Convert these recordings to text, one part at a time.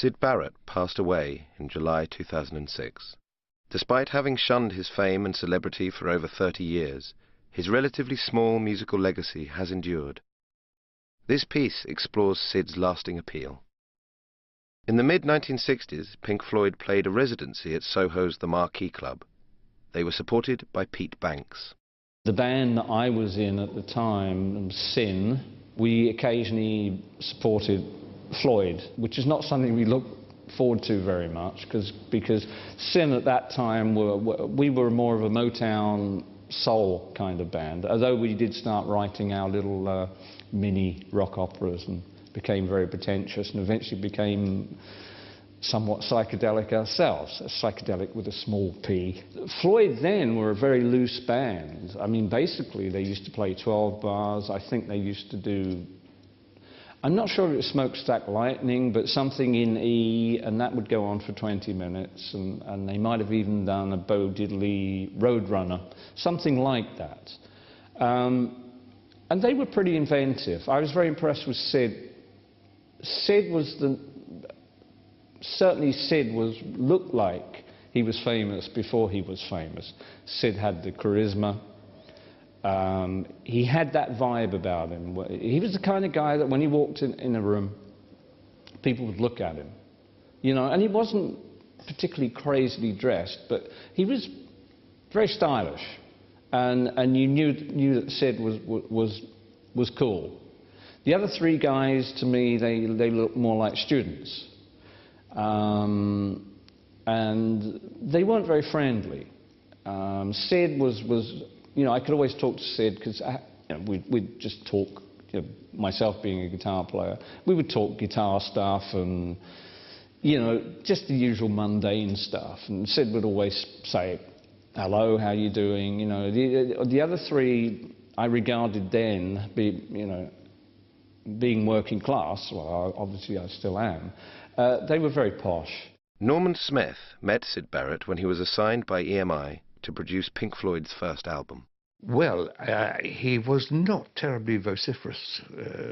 Syd Barrett passed away in July 2006. Despite having shunned his fame and celebrity for over 30 years, his relatively small musical legacy has endured. This piece explores Syd's lasting appeal. In the mid-1960s, Pink Floyd played a residency at Soho's The Marquee Club. They were supported by Pete Banks. The band that I was in at the time, Sin, we occasionally supported Floyd, which is not something we look forward to very much, because Sin at that time, we were more of a Motown soul kind of band, although we did start writing our little mini rock operas and became very pretentious and eventually became somewhat psychedelic ourselves, psychedelic with a small p. Floyd then were a very loose band. I mean, basically they used to play 12 bars. I think they used to do, I'm not sure if it was Smokestack Lightning, but something in E, and that would go on for 20 minutes, and they might have even done a Bo Diddley Roadrunner, something like that. And they were pretty inventive. I was very impressed with Syd. Certainly Syd looked like he was famous before he was famous. Syd had the charisma. He had that vibe about him. He was the kind of guy that when he walked in a room, people would look at him. You know, and he wasn't particularly crazily dressed, but he was very stylish. And you knew that Syd was cool. The other three guys, to me, they looked more like students. And they weren't very friendly. Syd was, you know, I could always talk to Syd because you know, we'd just talk, you know, myself being a guitar player, we would talk guitar stuff and, you know, just the usual mundane stuff. And Syd would always say, hello, how you doing? You know, the other three I regarded then, you know, being working class, well, obviously I still am, they were very posh. Norman Smith met Syd Barrett when he was assigned by EMI to produce Pink Floyd's first album. Well, he was not terribly vociferous,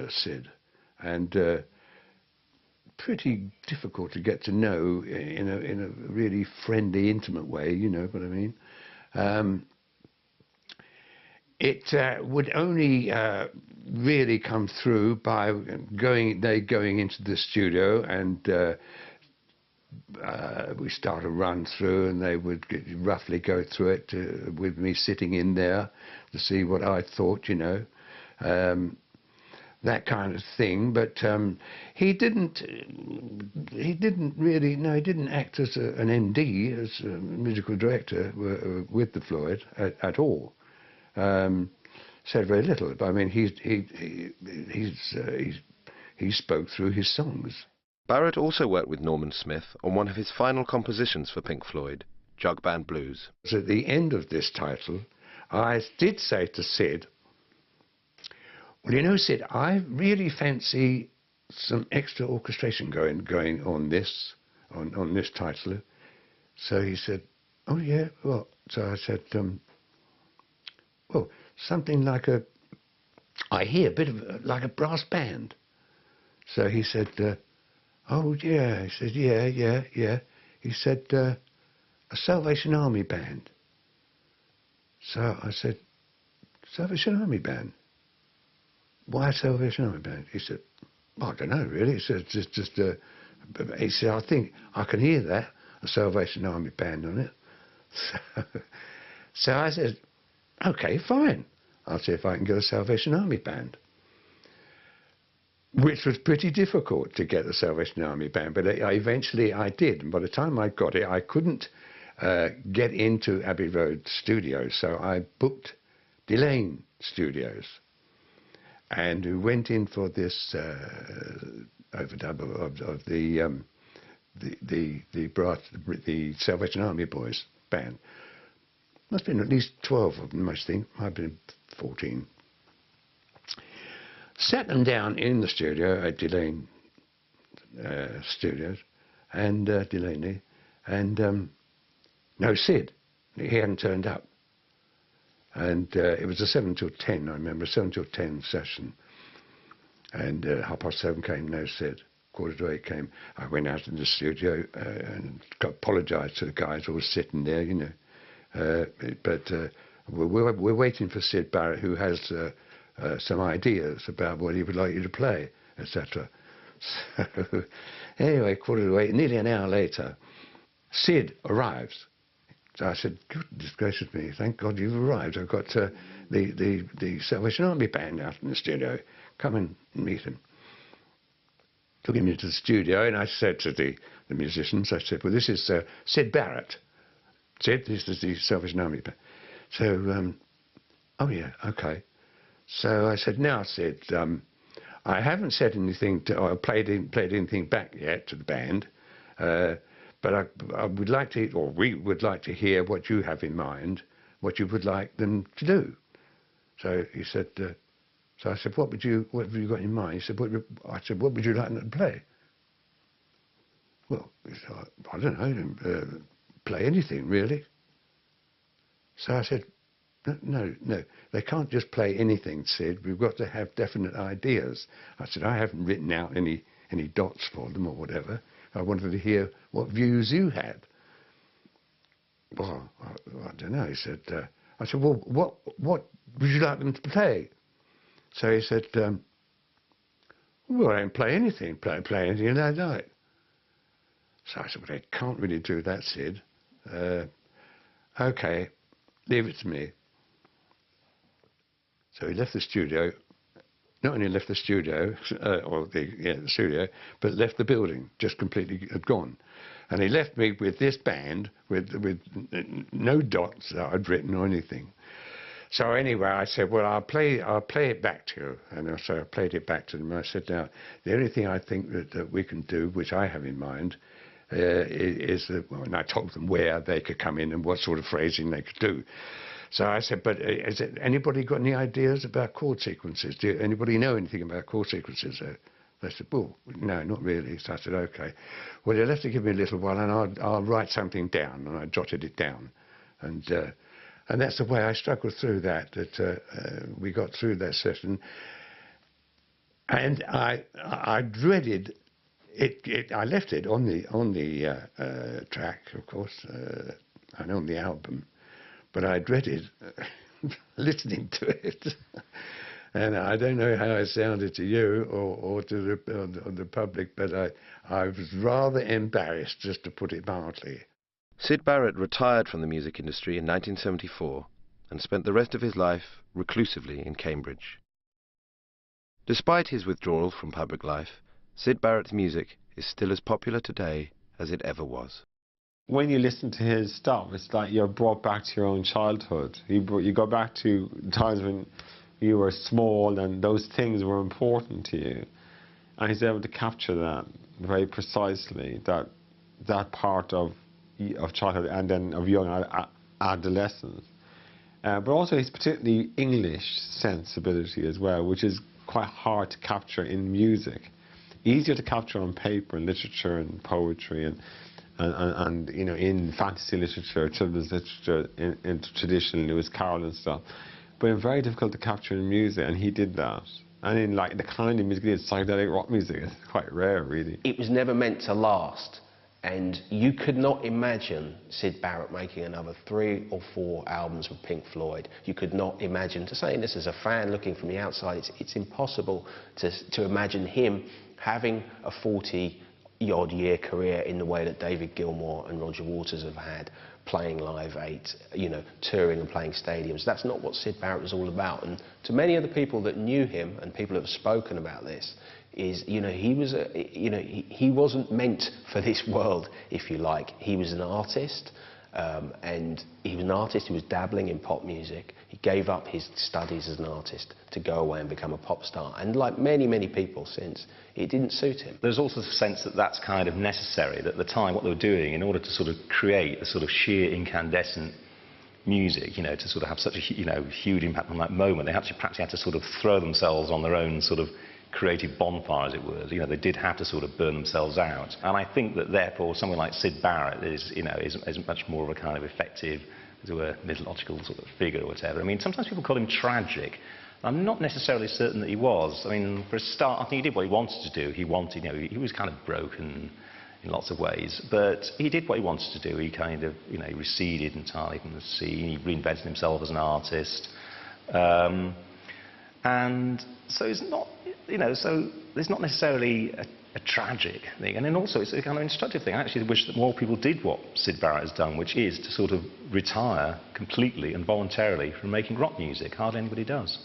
Syd, and pretty difficult to get to know in a really friendly, intimate way, you know what I mean. It would only really come through by going into the studio, and we start a run through, and they would roughly go through it with me sitting in there to see what I thought, you know, that kind of thing. But he didn't really, no, he didn't act as an MD, as a musical director with the Floyd at all. Said very little, but I mean, he spoke through his songs. Barrett also worked with Norman Smith on one of his final compositions for Pink Floyd, Jug Band Blues. So at the end of this title, I did say to Syd, well, you know, Syd, I really fancy some extra orchestration going on this title. So he said, oh yeah, what? So I said, well, something like I hear a bit of like a brass band. So he said, oh yeah. He said, yeah. He said, a Salvation Army band. So I said, Salvation Army band? Why a Salvation Army band? He said, well, I don't know really. He said, he said, I think I can hear that, a Salvation Army band on it. So I said, okay, fine. I'll see if I can get a Salvation Army band. Which was pretty difficult to get the Salvation Army band, but eventually I did. And by the time I got it, I couldn't get into Abbey Road Studios, so I booked Delane Studios. And we went in for this overdub of the Salvation Army Boys band. Must have been at least 12 of them, I think. Might have been 14. Sat them down in the studio at Delane Studios, and Delaney, and no Syd. He hadn't turned up. And it was a 7 till 10, I remember, 7 till 10 session. And 7:30 came, no Syd. 8:15 came, I went out in the studio and apologised to the guys who were sitting there, you know. We're waiting for Syd Barrett, who has some ideas about what he would like you to play, etc. So, anyway, 8:15, nearly an hour later, Syd arrives. So I said, goodness gracious me, thank God you've arrived. I've got the Salvation Army band out in the studio. Come and meet him. Took him into the studio, and I said to the musicians, I said, well, this is Syd Barrett. Syd, this is the Salvation Army band. So, oh yeah, okay. So I said, now, Syd, I haven't said anything or played anything back yet to the band, but I would like to, or we would like to hear what you have in mind, what you would like them to do. So he said, so I said, what have you got in mind? He said, I said, what would you like them to play? Well, he said, I don't know, play anything really. So I said, no, they can't just play anything, Syd. We've got to have definite ideas. I said, I haven't written out any dots for them or whatever. I wanted to hear what views you had. Well, I don't know. He said, I said, well, what would you like them to play? So he said, well, I don't play anything. Play anything they like. So I said, well, they can't really do that, Syd. Okay, leave it to me. So he left the studio. Not only left the studio, the studio, but left the building, just completely gone. And he left me with this band, with no dots that I'd written or anything. So anyway, I said, well, I'll play it back to you. And so I played it back to them. I said, now, the only thing I think that we can do, which I have in mind, is that, well, and I told them where they could come in and what sort of phrasing they could do. So I said, but has anybody got any ideas about chord sequences? Anybody know anything about chord sequences? They said, well, no, not really. So I said, okay. Well, you'll have to give me a little while and I'll write something down. And I jotted it down. And that's the way I struggled through that we got through that session. And I dreaded it. I left it on the track, of course, and on the album. But I dreaded listening to it. And I don't know how it sounded to you or to the public, but I was rather embarrassed, just to put it mildly. Syd Barrett retired from the music industry in 1974 and spent the rest of his life reclusively in Cambridge. Despite his withdrawal from public life, Syd Barrett's music is still as popular today as it ever was. When you listen to his stuff, it's like you're brought back to your own childhood. You go back to times when you were small and those things were important to you. And he's able to capture that very precisely, that part of childhood and then of young adolescence. But also his particularly English sensibility as well, which is quite hard to capture in music. Easier to capture on paper in literature and poetry and you know, in fantasy literature, children's literature, in traditional Lewis Carroll and stuff. But very difficult to capture in music, and he did that. And in like the kind of music he did, psychedelic rock music, it's quite rare, really. It was never meant to last, and you could not imagine Syd Barrett making another 3 or 4 albums with Pink Floyd. You could not imagine, to saying this as a fan looking from the outside, it's impossible to imagine him having a 40-odd year career in the way that David Gilmour and Roger Waters have had, playing Live 8, you know, touring and playing stadiums. That's not what Syd Barrett was all about. And to many of the people that knew him and people that have spoken about this, is, you know, he wasn't meant for this world, if you like. He was an artist, and he was an artist who was dabbling in pop music. He gave up his studies as an artist to go away and become a pop star. And like many, many people since, it didn't suit him. There's also a sense that that's kind of necessary, that at the time what they were doing in order to sort of create a sort of sheer incandescent music, you know, to sort of have such a huge impact on that moment, they actually practically had to sort of throw themselves on their own sort of creative bonfire, as it were. You know, they did have to sort of burn themselves out. And I think that therefore someone like Syd Barrett is, you know, is much more of a kind of effective, as it were, mythological sort of figure or whatever. I mean, sometimes people call him tragic. I'm not necessarily certain that he was. I mean, for a start, I think he did what he wanted to do. He wanted, you know, he was kind of broken in lots of ways, but he did what he wanted to do. He kind of, you know, he receded entirely from the scene. He reinvented himself as an artist. And so it's not, you know, so there's not necessarily a tragic thing. And then also it's a kind of instructive thing. I actually wish that more people did what Syd Barrett has done, which is to sort of retire completely and voluntarily from making rock music. Hardly anybody does.